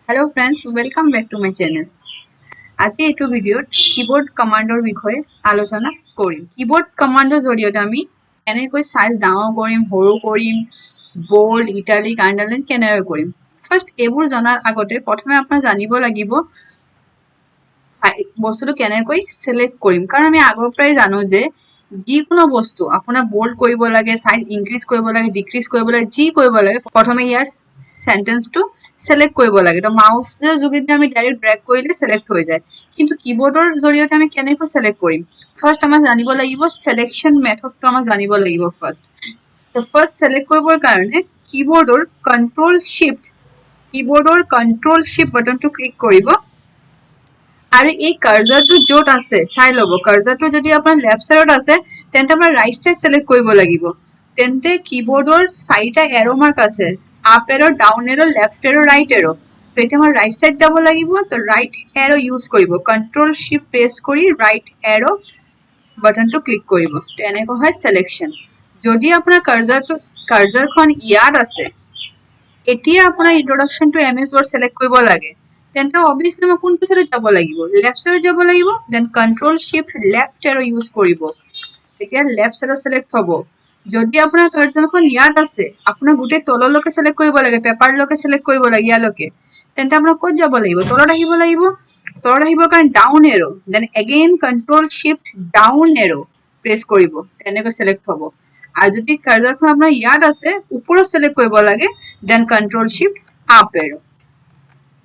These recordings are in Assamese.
Hello friends, welcome back to my channel. আজি এইটো ভিডিঅ'ত কিবোৰ্ড কমাণ্ডৰ বিষয়ে আলোচনা কৰিম। কিবোৰ্ড কমাণ্ডৰ জৰিয়তে আমি কেনেকৈ সাইজ ডাঙৰ কৰিম, সৰু কৰিম, বোল্ড, ইটালিক, আন্ডাৰলাইন কেনেকৈ কৰিম। ফাৰ্স্ট এইবোৰ জনাৰ আগতে প্ৰথমে আপোনাৰ জানিব লাগিব বস্তুটো কেনেকৈ সিলেক্ট কৰিম, কাৰণ আমি আগৰ পৰাই জানো যে যিকোনো বস্তু আপোনাৰ বোল্ড কৰিব লাগে, সাইজ ইনক্ৰিজ কৰিব লাগে, ডিক্ৰিজ কৰিব লাগে, যি কৰিব লাগে প্ৰথমে ইয়াৰ সেন্টেন্সটো সিলেক্ট কৰিব লাগে। তো মাউসৰ যোগেদি আমি ডাইৰেক্ট ড্ৰেগ কৰিলে সিলেক্ট হৈ যায়, কিন্তু কিবোৰ্ডৰ জৰিয়তে আমি কেনেকৈ সিলেক্ট কৰিম। ফাৰ্স্ট আমাৰ জানিব লাগিব সিলেকশন মেথডটো আমাৰ জানিব লাগিব ফাৰ্স্ট। তো ফাৰ্স্ট সিলেক্ট কৰিবৰ কাৰণে কিবোৰ্ডৰ কন্ট্ৰোল শিফট বাটনটো ক্লিক কৰিব আৰু এই কাৰ্সাৰটো য'ত আছে চাই ল'ব। কাৰ্সাৰটো যদি আপোনাৰ লেফট সাইডত আছে তেন্তে আমাৰ ৰাইট সাইড সিলেক্ট কৰিব লাগিব। তেন্তে কিবোৰ্ডৰ চাৰিটা এৰো মাৰ্ক আছে, আপ এৰো, ডাউন এৰো, লেফট এৰো, ৰাইট এৰো। তো এতিয়া আমাৰ ৰাইট সাইড যাব লাগিব, তো ৰাইট এৰো ইউজ কৰিব, কন্ট্ৰোল শিফট প্ৰেছ কৰি ৰাইট এৰো বাটনটো ক্লিক কৰিব। তো এনেকৈ হয় সিলেকশন। যদি আপোনাৰ কাৰ্সাৰখন ইয়াত আছে, এতিয়া আপোনাৰ ইন্ট্ৰডাকশন টু এমএছ ৱৰ্ড সিলেক্ট কৰিব লাগে, তেন্তে অবভিয়াসলি মই কোনটো সাইডত যাব লাগিব, লেফট সাইডত যাব লাগিব। দেন কন্ট্ৰোল শিফট লেফট এৰো ইউজ কৰিব, তেতিয়া লেফট সাইডত সিলেক্ট হ'ব। যদি আপোনাৰ কাৰ্সাৰখন ইয়াত আছে, আপোনাৰ গোটেই তললৈকে সিলেক্ট কৰিব লাগে, পেপাৰলৈকে সিলেক্ট কৰিব লাগে ইয়ালৈকে, তেন্তে আপোনাৰ ক'ত যাব লাগিব, তলত আহিব লাগিব। তলত আহিবৰ কাৰণে down arrow, then again control shift down arrow press কৰিব, তেনেকৈ সিলেক্ট হ'ব। আৰু যদি কাৰ্সাৰখন আপোনাৰ ইয়াত আছে, ওপৰত সিলেক্ট কৰিব লাগে, then control shift up arrow.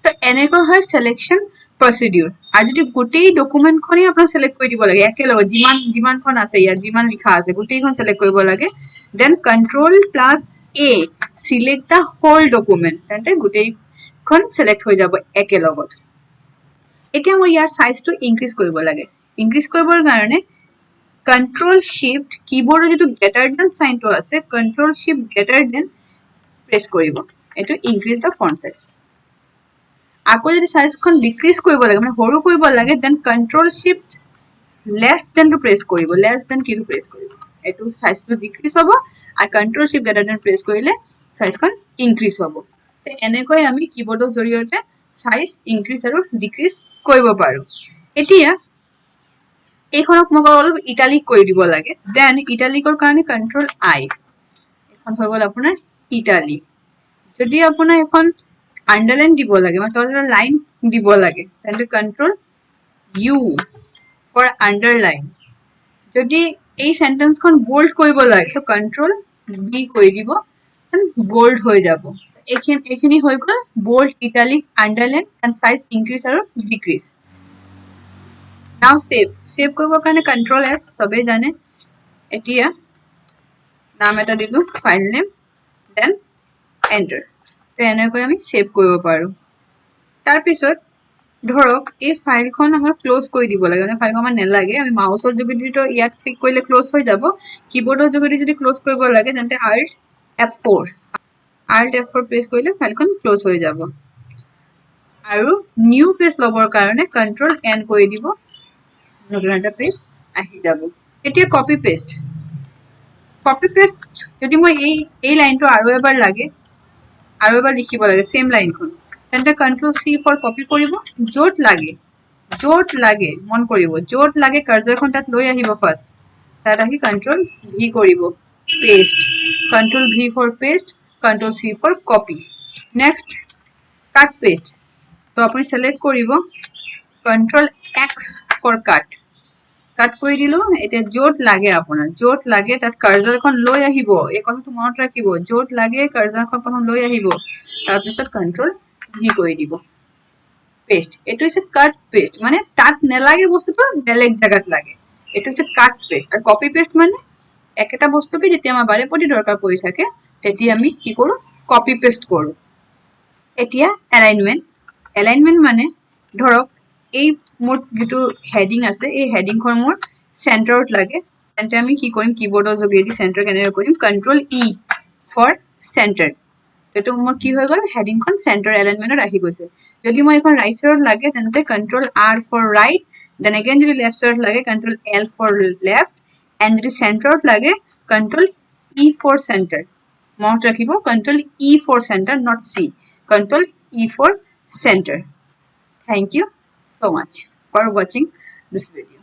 তো এনেকৈ হয় সিলেকশন প্ৰসিডিউৰ। আৰু যদি গোটেই ডকুমেন্টখনেই আপোনাৰ সিলেক্ট কৰি দিব লাগে একেলগে, যিমানখন আছে ইয়াত যিমান লিখা আছে গোটেইখন সিলেক্ট কৰিব লাগে, then control plus A select the whole document, তেন্তে গোটেইখন সিলেক্ট হৈ যাব একেলগত। এতিয়া মই ইয়াৰ সাইজটো ইনক্ৰিজ কৰিব লাগে। ইনক্ৰিজ কৰিবৰ কাৰণে কন্ট্ৰোল শিফট কিবোৰ্ডৰ যেটো গ্ৰেটাৰ দেন সাইনটো আছে, control shift greater than press কৰিব, এটো ইনক্ৰিজ দা ফন্ট সাইজ। আকৌ যদি সাইজখন ডিক্ৰিজ কৰিব লাগে, মানে সৰু কৰিব লাগে, then control shift less than to press কৰিব, লেস দেন কিটো প্ৰেছ কৰিব, এটো সাইজটো ডিক্ৰিজ হ'ব। আৰু control shift greater than press কৰিলে সাইজখন ইনক্ৰিজ হ'ব। তো এনেকৈ আমি কিবোৰ্ডৰ জৰিয়তে সাইজ ইনক্ৰিজ আৰু ডিক্ৰিজ কৰিব পাৰো। এতিয়া এইখনক মই অলপ ইটালিক কৰি দিব লাগে, দেন ইটালিকৰ কাৰণে কন্ট্ৰোল আই, এখন হৈ গ'ল আপোনাৰ ইটালিক। যদি আপোনাৰ এখন আন্ডাৰলাইন দিব লাগে, মানে তলত লাইন দিব লাগে, তেন্তে কন্ট্ৰোল ইউ ফৰ আন্ডাৰলাইন। যদি এই সেন্টেন্সখন বোল্ড কৰিব লাগে, তো কন্ট্ৰোল বি কৰি দিব, বোল্ড হৈ যাব। এইখিনি হৈ গ'ল bold, italic, underline and size increase আৰু ডিক্ৰিজ। নাও সেভ কৰিবৰ কাৰণে কন্ট্ৰোল এস, সবেই জানে। এতিয়া নাম এটা দিলো, ফাইল নেম, দেন এন্টাৰ। তো এনেকৈ আমি সেভ কৰিব পাৰো। তাৰপিছত ধৰক এই ফাইলখন আমাৰ ক্লোজ কৰি দিব লাগে, মানে ফাইলখন আমাৰ নেলাগে, আমি মাউসৰ যোগেদি তো ইয়াত ক্লিক কৰিলে ক্লোজ হৈ যাব। কিবোৰ্ডৰ যোগেদি যদি ক্লোজ কৰিব লাগে তেন্তে Alt F4 প্ৰেছ কৰিলে ফাইলখন ক্লোজ হৈ যাব। আৰু নিউ পেজ লবৰ কাৰণে কন্ট্ৰোল এন কৰি দিব, নতুন এটা পেজ আহি যাব। এতিয়া কপি পেস্ট যদি মই এই লাইনটো আৰু এবাৰ লাগে, আৰু এবাৰ লিখিব লাগে সেম লাইনখন, তেন্তে কন্ট্ৰোল সি ফৰ কপি কৰিব, য'ত লাগে মন কৰিব, য'ত লাগে কাৰ্সাৰখন তাত লৈ আহিব ফাৰ্স্ট, তাত আহি কন্ট্ৰোল ভি কৰিব, paste, control V for paste, control C for copy. Next cut paste, তো আপুনি সিলেক্ট কৰিব কন্ট্ৰোল এক্স ফৰ কাট কৰি দিলো। এতিয়া য'ত লাগে আপোনাৰ, য'ত লাগে তাত কাৰ্সাৰখন লৈ আহিব, এই কথাটো মনত ৰাখিব, য'ত লাগে কাৰ্সাৰখন প্ৰথম লৈ আহিব, তাৰপিছত কন্ট্ৰোল ভি কৰি দিব, পেস্ট। এটো হৈছে কাট পেস্ট, মানে তাত নেলাগে বস্তুটো বেলেগ জায়গাত লাগে, এটো হৈছে কাট পেস্ট। আর কপি পেস্ট মানে একটা বস্তুকে যেতিয়া আমাৰ বাৰে প্ৰতি দৰকাৰ পৰি থাকে তেতিয়া আমি কি কৰো, কপি পেস্ট কৰো। এতিয়া এলাইনমেন্ট মানে ধৰক এই মোৰ যেটো হেডিং আছে, এই হেডিংখন মোৰ সেন্টাৰত লাগে, তেন্তে আমি কি কৰিম, কিবোৰ্ডৰ যোগেদি সেন্টাৰ কেনেকৈ কৰিম, কন্ট্ৰোল ই ফৰ সেন্টাৰ। এটো মোৰ কি হৈ গ'ল, হেডিংখন সেন্টাৰ এলাইনমেন্টত আহি গৈছে। যদি মই এখন ৰাইট সাইডত লাগে তেন্তে control R for right, then again যদি লেফট সাইডত লাগে control L for left, and যদি সেন্টাৰত লাগে কন্ট্ৰোল ই ফৰ সেন্টাৰ। মনত ৰাখিব control E for centre, not C, control E for center. Thank you so much for watching this video.